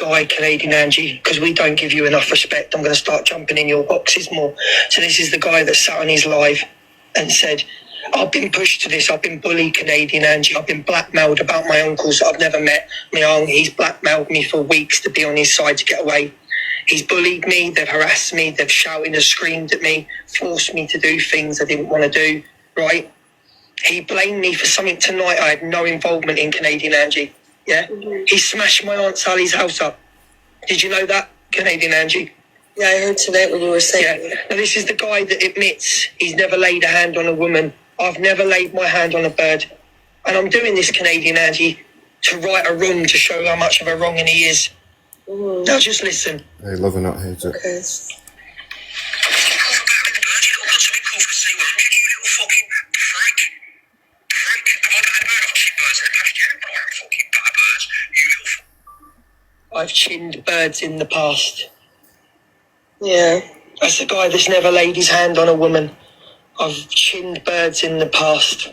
guy, Canadian Angie, because we don't give you enough respect. I'm going to start jumping in your boxes more. So this is the guy that sat on his live and said, I've been pushed to this. I've been bullied, Canadian Angie. I've been blackmailed about my uncles that I've never met. He's blackmailed me for weeks to be on his side to get away. He's bullied me. They've harassed me. They've shouted and screamed at me, forced me to do things I didn't want to do, right? He blamed me for something tonight I had no involvement in, Canadian Angie. Yeah? Mm-hmm. He smashed my Aunt Sally's house up. Did you know that, Canadian Angie? Yeah, I heard tonight when you were saying that. Now, this is the guy that admits he's never laid a hand on a woman. I've never laid my hand on a bird. And I'm doing this, Canadian Angie, to right a wrong, to show how much of a wrong he is. Mm. Now just listen. I love it, not hate it. Okay. I've chinned birds in the past. Yeah. That's the guy that's never laid his hand on a woman. I've chinned birds in the past.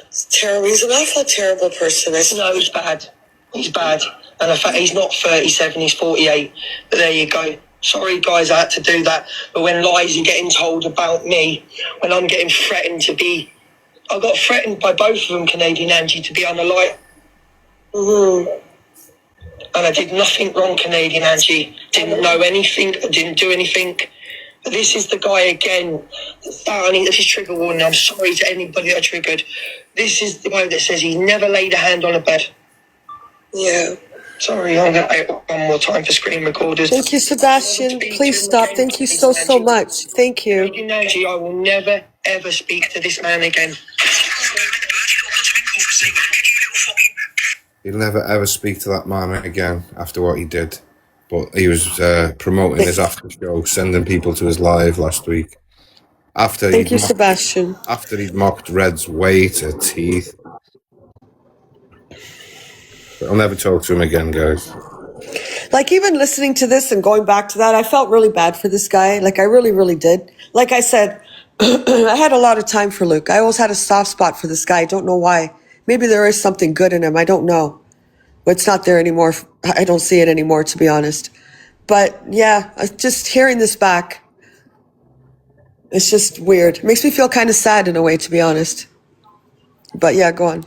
It's terrible. He's an awful terrible person. No, he's bad. He's bad. And in fact, he's not 37, he's 48. But there you go. Sorry, guys, I had to do that. But when lies are getting told about me, when I'm getting threatened to be... I got threatened by both of them, Canadian Angie, to be on the light. Mm-hmm. And I did nothing wrong, Canadian Angie. Didn't know anything. I didn't do anything. But this is the guy again. I need this is trigger warning. I'm sorry to anybody that triggered. This is the guy that says he's never laid a hand on a bed. Yeah. Sorry, I'm going to wait one more time for screen recorders. Thank you, Sebastian. Please stop. Thank you so much. Thank you. Canadian Angie, I will never, ever speak to this man again. He'll never ever speak to that man again after what he did. But he was promoting his after show, sending people to his live last week. Thank you, Sebastian. After he'd mocked Red's way to teeth. But I'll never talk to him again, guys. Like, even listening to this and going back to that, I felt really bad for this guy. Like, I really, really did. Like I said, I had a lot of time for Luke. I always had a soft spot for this guy. I don't know why. Maybe there is something good in him. I don't know. But it's not there anymore. I don't see it anymore, to be honest. But yeah, just hearing this back, it's just weird. It makes me feel kind of sad in a way, to be honest. But yeah, go on.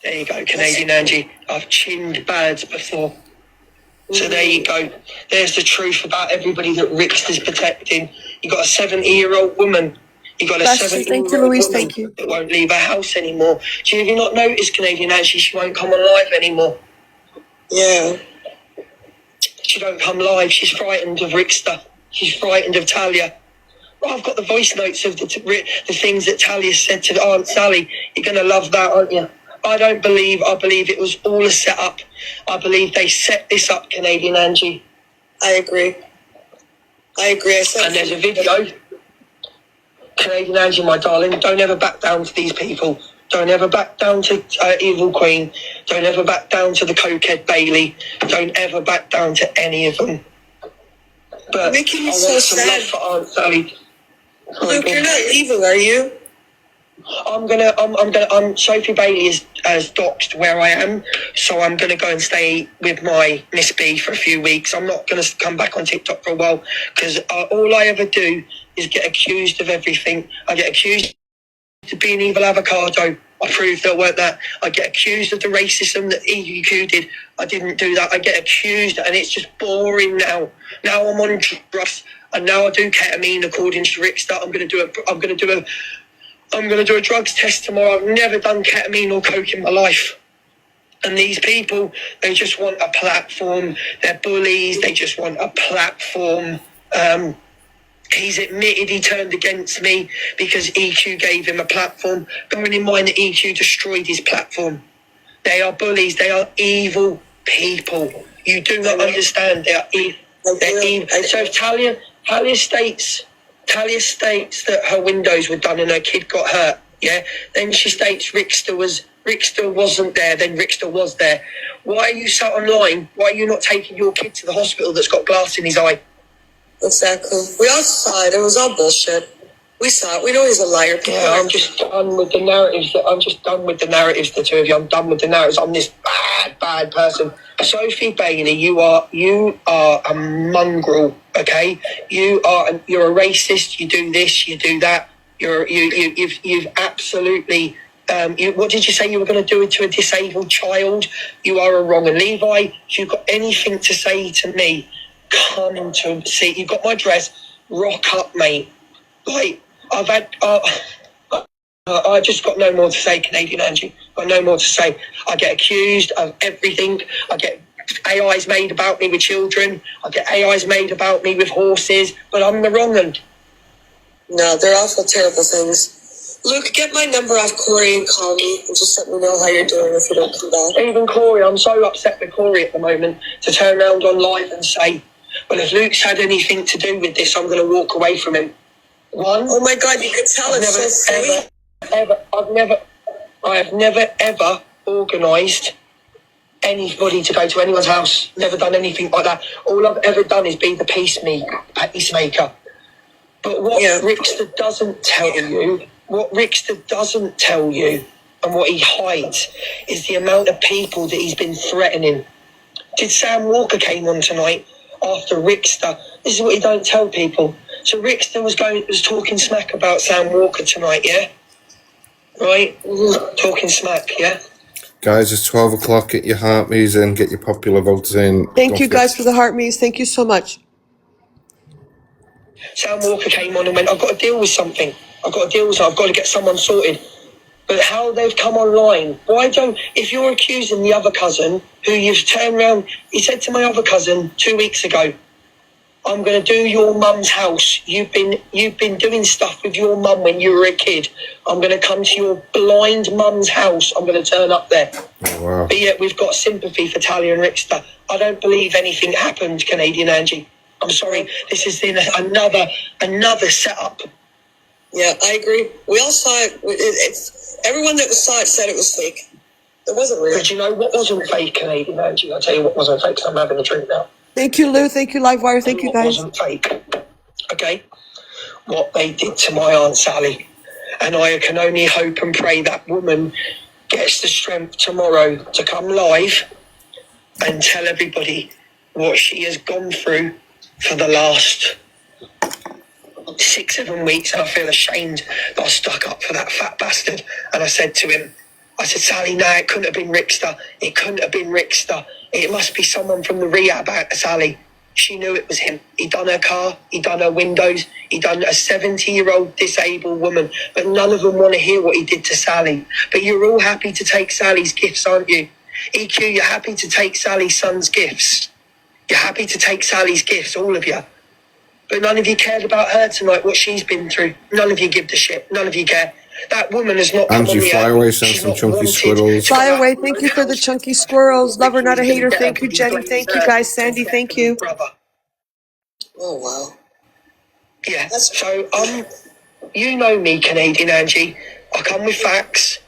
There you go, Canadian Angie. I've chinned birds before. So there you go. There's the truth about everybody that Rick's is protecting. You got a 70-year-old woman. You got a 70-year-old woman that won't leave her house anymore. Have you not noticed, Canadian Angie, she won't come on live anymore? Yeah. She don't come live. She's frightened of Rickster. She's frightened of Talia. Well, I've got the voice notes of the things that Talia said to Aunt Sally. You're going to love that, aren't you? I believe it was all a set-up. I believe they set this up, Canadian Angie. I agree. And there's a video. Canadian Angie, my darling, don't ever back down to these people. Don't ever back down to Evil Queen. Don't ever back down to the cokehead Bailey. Don't ever back down to any of them. But making me so sad. Love for Aunt Sally. Luke, you're not leaving, are you? Sophie Bailey has doxed where I am, so I'm gonna go and stay with my Miss B for a few weeks. I'm not gonna come back on TikTok for a while because all I ever do is get accused of everything. I get accused of being evil avocado. I proved that weren't that. I get accused of the racism that EQ did. I didn't do that. I get accused, and it's just boring now. Now I'm on drugs, and now I do ketamine according to Rickster. I'm gonna do a drugs test tomorrow. I've never done ketamine or coke in my life. And these people, they just want a platform. They're bullies. They just want a platform. He's admitted he turned against me because EQ gave him a platform. Bearing in mind that EQ destroyed his platform. They are bullies. They are evil people. You do not understand. They are evil. They're evil. So if Talia states that her windows were done and her kid got hurt, yeah? Then she states Rickster wasn't there, then Rickster was there. Why are you sat online? Why are you not taking your kid to the hospital that's got glass in his eye? Exactly. We all saw it. It was all bullshit. We saw it. We know he's a liar. Yeah, I'm just done with the narratives. I'm just done with the narratives. The two of you. I'm done with the narratives. I'm this bad person. Sophie Bailey, you are a mongrel. Okay, you're a racist. You do this. You do that. You've absolutely. What did you say you were going to do to a disabled child? You are a wrong. And Levi, if you've got anything to say to me, come to see. You've got my dress. Rock up, mate. Like. I just got no more to say, Canadian Angie. Got no more to say. I get accused of everything. I get AIs made about me with children. I get AIs made about me with horses. But I'm the wrong one. No, they're awful, terrible things. Luke, get my number off Corey and call me and just let me know how you're doing if you don't come back. Even Corey, I'm so upset with Corey at the moment to turn around on live and say, well, if Luke's had anything to do with this, I'm going to walk away from him. One. Oh my God, you could tell it's so sweet. I have never ever organised anybody to go to anyone's house. Never done anything like that. All I've ever done is be the peacemaker. But what Rickster doesn't tell you, and what he hides, is the amount of people that he's been threatening. Did Sam Walker came on tonight after Rickster? This is what he don't tell people. So Rickster was talking smack about Sam Walker tonight, yeah? Right? Talking smack, yeah? Guys, it's 12 o'clock. Get your heart me's in. Get your popular votes in. Thank you guys for the heart me's. Thank you so much. Sam Walker came on and went, I've got to deal with something. I've got to get someone sorted. But how they've come online, if you're accusing the other cousin, who you've turned around, he said to my other cousin 2 weeks ago, I'm going to do your mum's house. You've been doing stuff with your mum when you were a kid. I'm going to come to your blind mum's house. I'm going to turn up there. Oh, wow. But yet we've got sympathy for Talia and Rickster. I don't believe anything happened, Canadian Angie. I'm sorry. This is another setup. Yeah, I agree. We all saw it. Everyone that saw it said it was fake. It wasn't real. But you know what wasn't fake, Canadian Angie? I'll tell you what wasn't fake, because I'm having a drink now. Thank you, Lou. Thank you, Livewire. Thank you, guys. Wasn't fake. Okay? What they did to my Aunt Sally. And I can only hope and pray that woman gets the strength tomorrow to come live and tell everybody what she has gone through for the last 6-7 weeks. And I feel ashamed that I stuck up for that fat bastard. And I said to him, Sally, no, it couldn't have been Rickster. It couldn't have been Rickster. It must be someone from the rehab, Sally. She knew it was him. He done her car. He done her windows. He done a 70-year-old disabled woman. But none of them want to hear what he did to Sally. But you're all happy to take Sally's gifts, aren't you? EQ, you're happy to take Sally's son's gifts. You're happy to take Sally's gifts, all of you. But none of you cared about her tonight, what she's been through. None of you give a shit. None of you care. That woman has not come on the Flyaway sent some chunky squirrels. Flyaway, thank you for the chunky squirrels. Lover, not a hater. Thank you, Jenny. Thank you, guys. Sandy, thank you. Oh, wow. Yeah, so, you know me, Canadian Angie. I come with facts.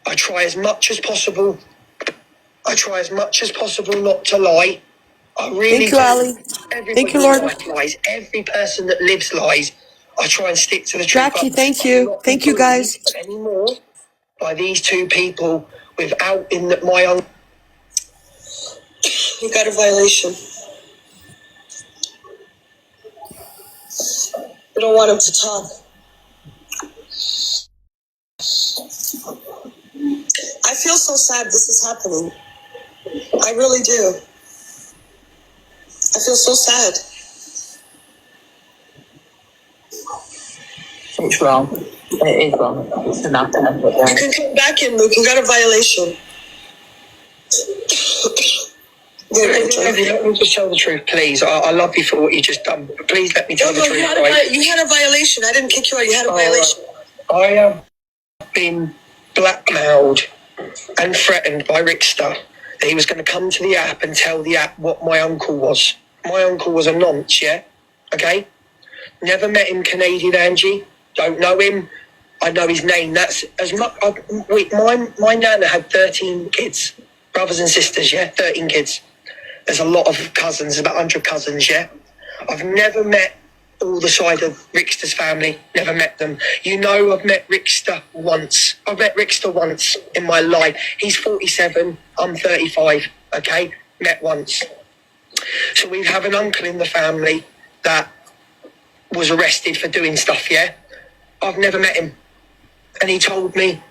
I try as much as possible not to lie. I really Thank you, Ali. Thank you, Lord. Lies. Every person that lives lies. I try and stick to the truth. Jackie, thank you. Thank you, guys. Anymore by these two people without my own. You got a violation. We don't want him to talk. I feel so sad this is happening. I really do. I feel so sad. It's wrong. It is wrong. It's enough to have it You can come back in, Luke. You got a violation. Let me just tell the truth, please. I love you for what you just done, but please let me tell the truth. You had a violation. I didn't kick you out. You had a violation. I have been blackmailed and threatened by Rickster that he was going to come to the app and tell the app what my uncle was. My uncle was a nonce, yeah? Okay? Never met him, Canadian Angie. Don't know him. I know his name. That's as much. My nana had 13 kids, brothers and sisters, yeah? 13 kids. There's a lot of cousins, about 100 cousins, yeah? I've never met all the side of Rickster's family. Never met them. You know, I've met Rickster once. I've met Rickster once in my life. He's 47. I'm 35. Okay, met once. So we have an uncle in the family that was arrested for doing stuff. Yeah, I've never met him, and he told me,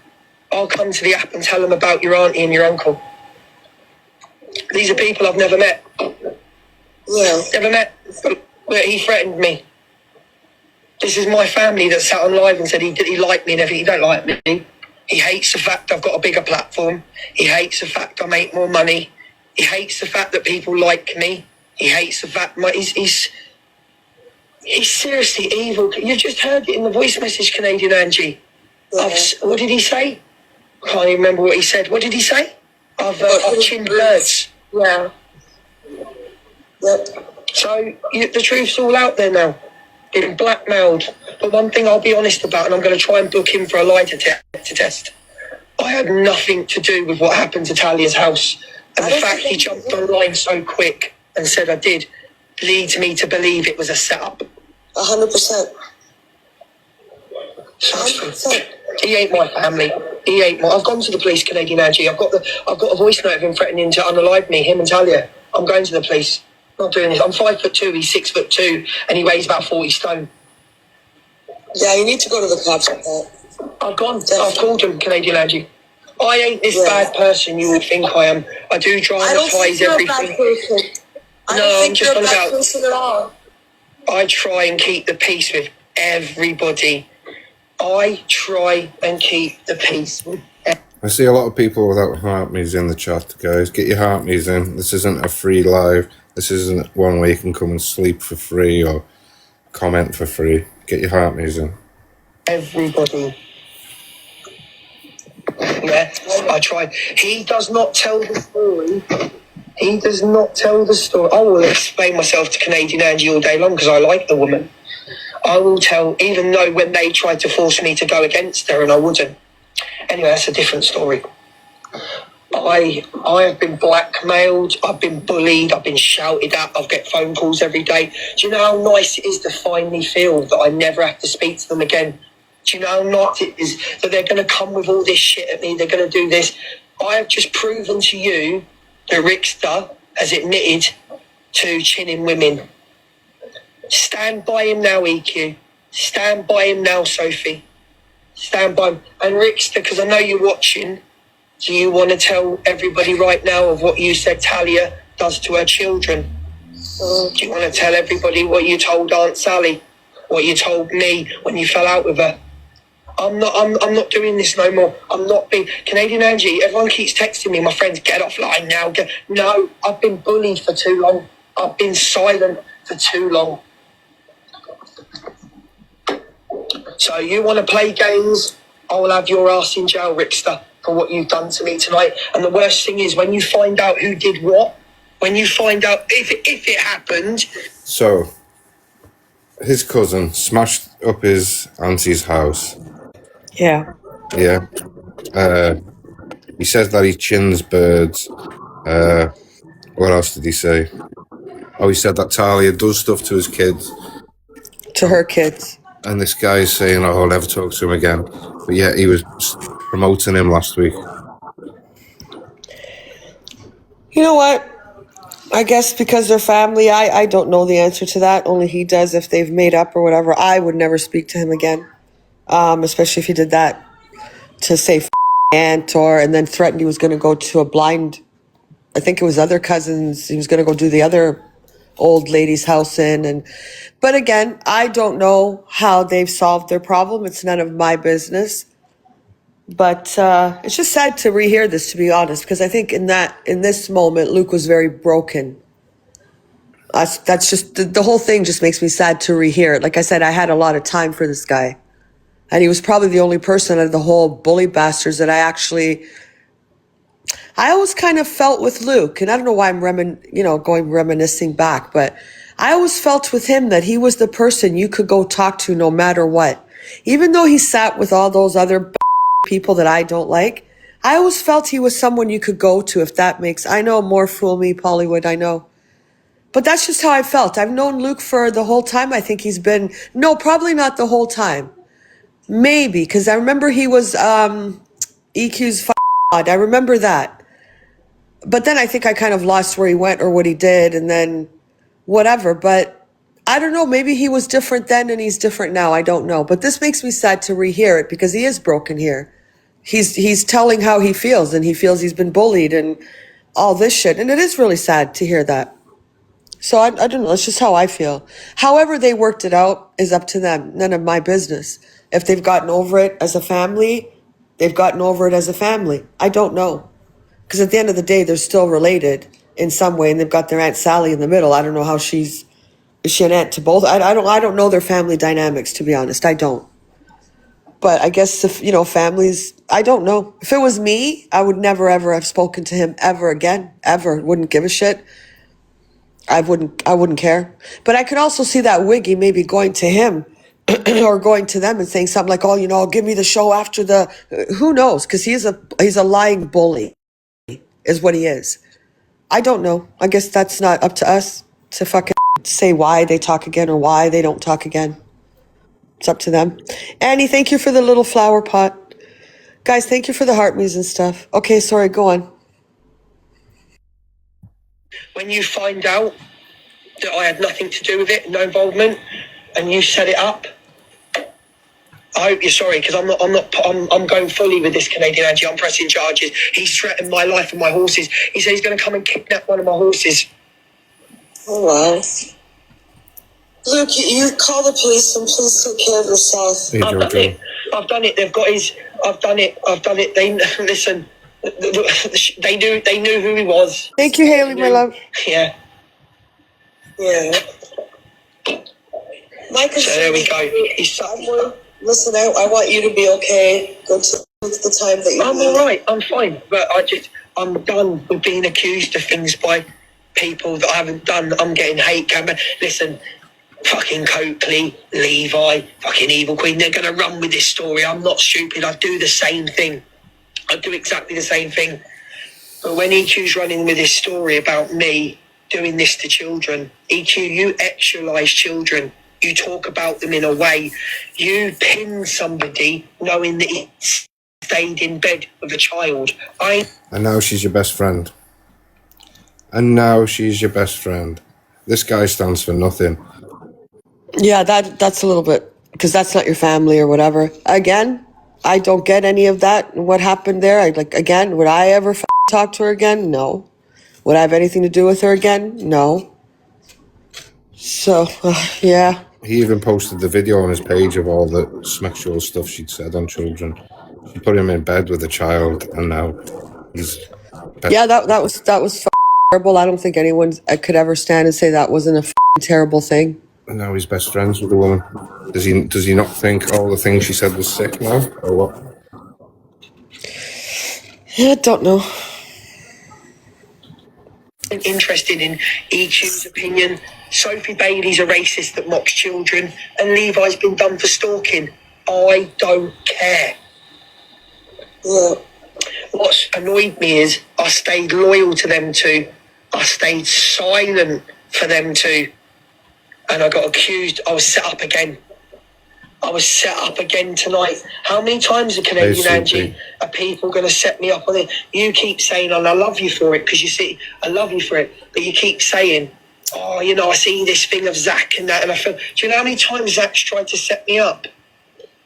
"I'll come to the app and tell them about your auntie and your uncle." These are people I've never met. Yeah. Never met. But he threatened me. This is my family that sat on live and said he liked me and everything. He don't like me. He hates the fact I've got a bigger platform. He hates the fact I make more money. He hates the fact that people like me. He hates the fact he's seriously evil. You just heard it in the voice message, Canadian Angie. Yeah. What did he say? I can't even remember what he said. What did he say? I've chinned birds. Yeah. Yep. So the truth's all out there now. Getting blackmailed. But one thing I'll be honest about, and I'm going to try and book him for a lie detector test. I had nothing to do with what happened to Talia's house. And the fact he jumped online so quick and said I did leads me to believe it was a setup. 100%. 100%. He ain't my family. He ain't my. I've gone to the police, Canadian Angie. I've got a voice note of him threatening to unalive me, him and Talia. I'm going to the police. Not doing this. I'm 5'2", he's 6'2", and he weighs about 40 stone. Yeah, you need to go to the cops with that. I've gone. I've called him, Canadian Angie. I ain't this bad person you would think I am. I do dramatize everything. I'm just on about. Person at all. I try and keep the peace with everybody. I try and keep the peace with everybody. I see a lot of people without heart me's in the chat, guys. Get your heart me's in. This isn't a free live. This isn't one where you can come and sleep for free or comment for free. Get your heart me's in. Everybody. Yeah, I tried. He does not tell the story. He does not tell the story. I will explain myself to Canadian Angie all day long because I like the woman. I will tell, even though when they tried to force me to go against her and I wouldn't. Anyway, that's a different story. I have been blackmailed, I've been bullied, I've been shouted at, I've get phone calls every day. Do you know how nice it is to finally feel that I never have to speak to them again? Do you know how nice it is that they're going to come with all this shit at me, they're going to do this? I have just proven to you that Rickster has admitted to chinning women. Stand by him now, EQ. Stand by him now, Sophie. Stand by him. And Rickster, because I know you're watching, do you want to tell everybody right now of what you said Talia does to her children? Do you want to tell everybody what you told Aunt Sally? What you told me when you fell out with her? I'm not doing this no more. I'm not being Canadian Angie. Everyone keeps texting me, my friends, get offline now. No, I've been bullied for too long. I've been silent for too long. So you want to play games? I will have your ass in jail, Rickster, for what you've done to me tonight. And the worst thing is when you find out who did what, when you find out if it happened. So, his cousin smashed up his auntie's house. Yeah. Yeah. He says that he chins birds. What else did he say? Oh, he said that Talia does stuff to his kids. To her kids. And this guy is saying, oh, I'll never talk to him again. But yeah, he was promoting him last week. You know what? I guess because they're family, I don't know the answer to that. Only he does if they've made up or whatever. I would never speak to him again. Especially if he did that to say aunt and then threatened he was going to go to a blind, I think it was other cousins. He was going to go do the other old lady's house but again, I don't know how they've solved their problem. It's none of my business. But it's just sad to rehear this, to be honest, because I think in this moment, Luke was very broken. That's just the whole thing just makes me sad to rehear it. Like I said, I had a lot of time for this guy, and he was probably the only person out of the whole bully bastards that I always kind of felt with Luke, and I don't know why I'm reminiscing back, but I always felt with him that he was the person you could go talk to no matter what. Even though he sat with all those other people that I don't like, I always felt he was someone you could go to if that makes, I know, more fool me, Pollywood, I know. But that's just how I felt. I've known Luke for the whole time. I think he's been, no, probably not the whole time. Maybe, because I remember he was EQ's I remember that. But then I think I kind of lost where he went or what he did and then whatever. But I don't know. Maybe he was different then and he's different now. I don't know. But this makes me sad to rehear it because he is broken here. He's telling how he feels and he feels he's been bullied and all this shit. And it is really sad to hear that. So I don't know. It's just how I feel. However they worked it out is up to them. None of my business. If they've gotten over it as a family, they've gotten over it as a family. I don't know. Because at the end of the day, they're still related in some way. And they've got their Aunt Sally in the middle. I don't know how is she an aunt to both? I don't know their family dynamics, to be honest. I don't. But I guess if, families, I don't know. If it was me, I would never ever have spoken to him ever again. Ever. Wouldn't give a shit. I wouldn't care. But I could also see that Wiggy maybe going to him or going to them and saying something like, oh, give me the show after the, who knows? Because he's a lying bully is what he is. I don't know. I guess that's not up to us to fucking say why they talk again or why they don't talk again. It's up to them. Annie, thank you for the little flower pot. Guys, thank you for the heart me's and stuff. Okay, sorry, go on. When you find out that I had nothing to do with it, no involvement, and you set it up, I hope you're sorry because I'm going fully with this Canadian Angie. I'm pressing charges. He's threatened my life and my horses. He said he's going to come and kidnap one of my horses. Oh, wow. Luke, you call the police and please take care of yourself. Hey, Jojo. I've done it. They've got his. I've done it. They listen. They knew who he was. Thank you, Haley, my love. Yeah. Yeah. Mike, So there we go. Listen, I want you to be okay. Go to the time that you I'm all right. I'm fine. But I'm done with being accused of things by people that I haven't done. I'm getting hate camera. Listen, fucking Coakley, Levi, fucking Evil Queen. They're going to run with this story. I'm not stupid. I do the same thing. I do exactly the same thing. But when EQ's running with this story about me doing this to children, EQ, you actualize children. You talk about them in a way. You pin somebody knowing that he stayed in bed with a child. And now she's your best friend. This guy stands for nothing. Yeah, that's a little bit, because that's not your family or whatever. Again, I don't get any of that. What happened there? Would I ever talk to her again? No. Would I have anything to do with her again? No. So, yeah. He even posted the video on his page of all the sexual stuff she'd said on children. She put him in bed with a child, and now he's... Yeah, that was terrible. I don't think anyone could ever stand and say that wasn't a terrible thing. And now he's best friends with the woman. Does he not think all the things she said was sick now, or what? I don't know. Interested in EQ's opinion. Sophie Bailey's a racist that mocks children, and Levi's been done for stalking. I don't care. Yeah. What's annoyed me is I stayed loyal to them two. I stayed silent for them two. And I got accused. I was set up again. Tonight. How many times, Canadian Angie, are people going to set me up on it? You keep saying, and I love you for it, because you see, I love you for it, but you keep saying, oh, I see this thing of Zach and that, and I feel, do you know how many times Zach's tried to set me up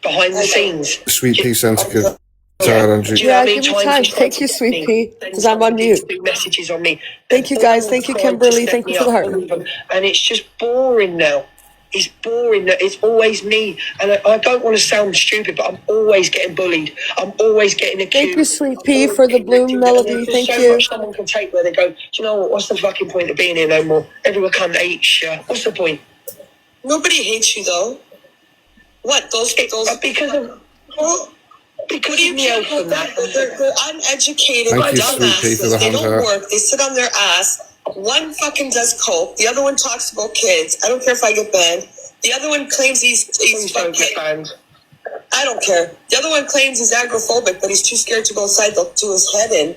behind the scenes? Sweet pea sensitive. Yeah, give me time. Take your sweet pea, because I'm on mute. Messages on me. Thank you, guys. Thank you, Kimberly. Thank you for the heart. And it's just boring now. It's boring that it's always me. And I don't want to sound stupid, but I'm always getting bullied. I'm always getting accused. Thank you, sweet pea, for the bloom melody. Thank you. So much someone can take where they go, do you know what? What's the fucking point of being here no more? Everyone can't hate you. What's the point? Nobody hates you, though. What? Those because of... Because you care about that? They're uneducated dumbasses. They don't work. They sit on their ass. One fucking does coke. The other one talks about kids. I don't care if I get banned. The other one claims he's don't get banned. I don't care. The other one claims he's agoraphobic, but he's too scared to go outside. They'll do his head in.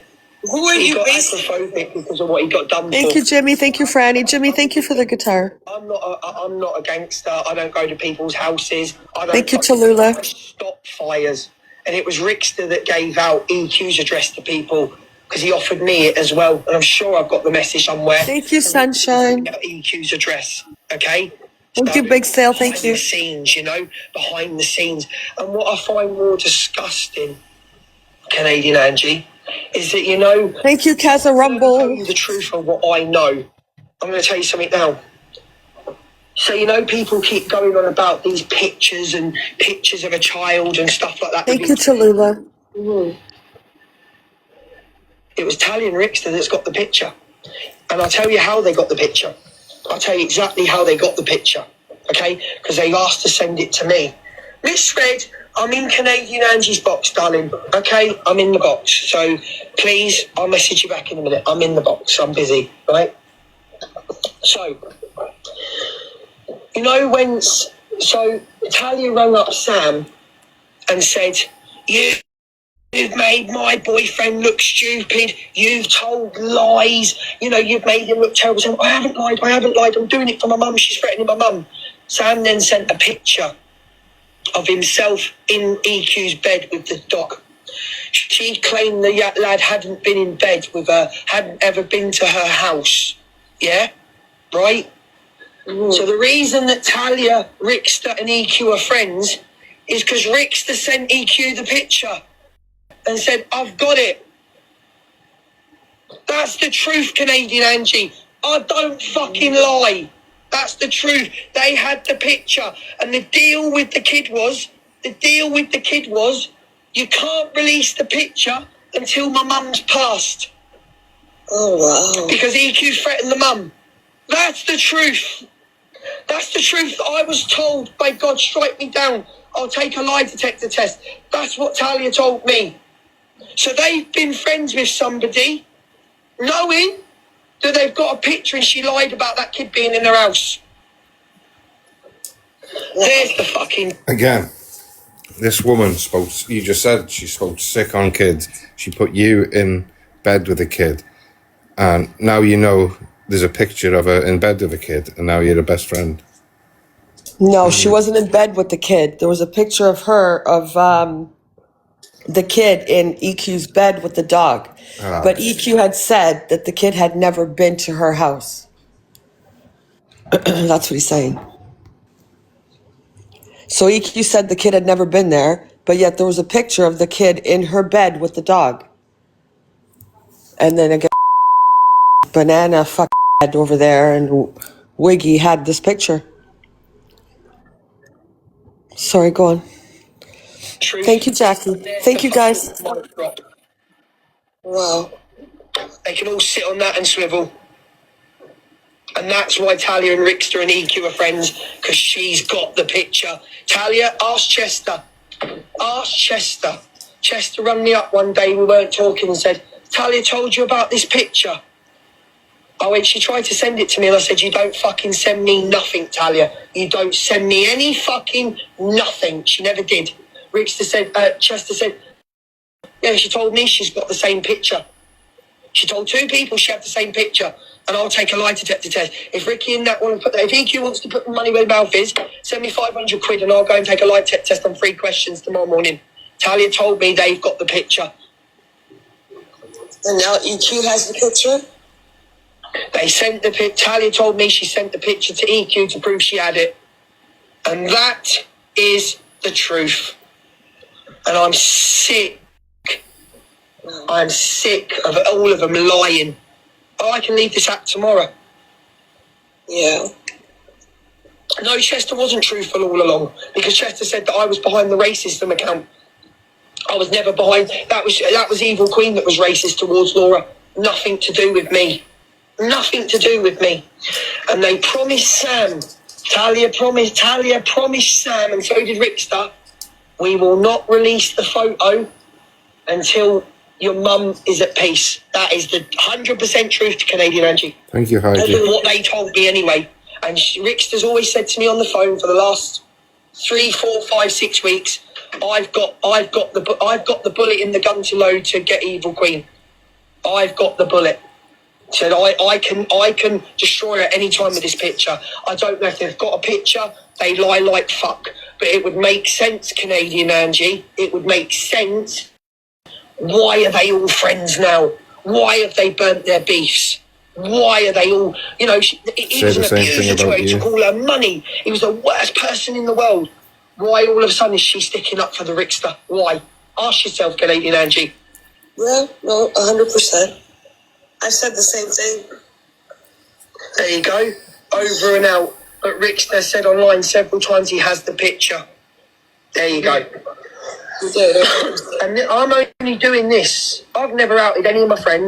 Who are He you got based? agoraphobic because of what he got done Thank for. you, Jimmy. Thank you, Franny. Jimmy, thank you for the guitar. I'm not a gangster. I don't go to people's houses. I don't Thank you, fucking Tallulah. stop fires. And it was Rickster that gave out EQ's address to people because he offered me it as well. And I'm sure I've got the message somewhere. Thank you, Sunshine. EQ's address, okay? Thank you, Big Sale. Thank Behind you. the scenes, you know, behind the scenes. And what I find more disgusting, Canadian Angie, is that, you know, Thank you, Kaza tell Rumble. you the truth of what I know. I'm going to tell you something now. So, you know, people keep going on about these pictures and pictures of a child and stuff like that. Thank you, Tallulah. It was Talia and Rickster that's got the picture. And I'll tell you how they got the picture. I'll tell you exactly how they got the picture. Okay? Because they asked to send it to me. Miss Red, I'm in Canadian Angie's box, darling. Okay? I'm in the box. So please, I'll message you back in a minute. I'm in the box. I'm busy. Right? So, you know when... So Talia rang up Sam and said, You've made my boyfriend look stupid. You've told lies. You know, you've made him look terrible. Sam, I haven't lied. I'm doing it for my mum. She's threatening my mum. Sam then sent a picture of himself in EQ's bed with the dog. She claimed the lad hadn't been in bed with her, hadn't ever been to her house. Yeah? Right? So the reason that Talia, Rickster and EQ are friends is because Rickster sent EQ the picture and said, I've got it. That's the truth, Canadian Angie. I don't fucking lie. That's the truth. They had the picture. And the deal with the kid was, you can't release the picture until my mum's passed. Oh, wow. Because EQ threatened the mum. That's the truth. That's the truth. I was told by God, strike me down. I'll take a lie detector test. That's what Talia told me. So they've been friends with somebody, knowing that they've got a picture and she lied about that kid being in their house. There's the fucking... Again, this woman spoke, you just said she spoke sick on kids. She put you in bed with a kid. And now you know there's a picture of her in bed with a kid. And now you're the best friend. No, she wasn't in bed with the kid. There was a picture of her, of the kid in EQ's bed with the dog. But EQ had said that the kid had never been to her house. That's what he's saying. So EQ said the kid had never been there, but yet there was a picture of the kid in her bed with the dog. And then again, Banana head over there and Wiggy had this picture. Sorry, go on. truth. Thank you, Jackie. Thank you, guys. Wow. They can all sit on that and swivel. And that's why Talia and Rickster and EQ are friends, because she's got the picture. Talia, ask Chester. Ask Chester. Chester rang me up one day, we weren't talking, and said, Talia told you about this picture. I went, she tried to send it to me, and I said, you don't fucking send me nothing, Talia. You don't send me any fucking nothing. She never did. Rickster said, Chester said, yeah, she told me she's got the same picture. She told two people she had the same picture, and I'll take a lie detector test. If Ricky and that want to put that, if EQ wants to put money where their mouth is, send me 500 quid and I'll go and take a lie detector test on 3 questions tomorrow morning. Talia told me they've got the picture. And now EQ has the picture? They sent the picture. Talia told me she sent the picture to EQ to prove she had it. And that is the truth. And I'm sick. I'm sick of all of them lying. Oh, I can leave this app tomorrow. Yeah. No, Chester wasn't truthful all along, because Chester said that I was behind the racism account. I was never behind. That was Evil Queen that was racist towards Laura. Nothing to do with me. Nothing to do with me. And they promised Sam. Talia promised Sam, and so did Rickster. We will not release the photo until your mum is at peace. That is the 100% truth to Canadian Angie. Thank you, Heidi. That's what they told me anyway. And Rickster's always said to me on the phone for the last 3, 4, 5, 6 weeks, I've got the bullet in the gun to load to get Evil Queen. I've got the bullet. Said I can destroy her at any time with this picture. I don't know if they've got a picture. They lie like fuck. But it would make sense, Canadian Angie. It would make sense. Why are they all friends now? Why have they burnt their beefs? Why are they all, you know, he was an abuser to her. He took all her money. He was the worst person in the world. Why all of a sudden is she sticking up for the Rickster? Why? Ask yourself, Canadian Angie. Yeah, no, 100%. I said the same thing. There you go. Over and out. But Rickster said online several times he has the picture. There you go. And I'm only doing this. I've never outed any of my friends.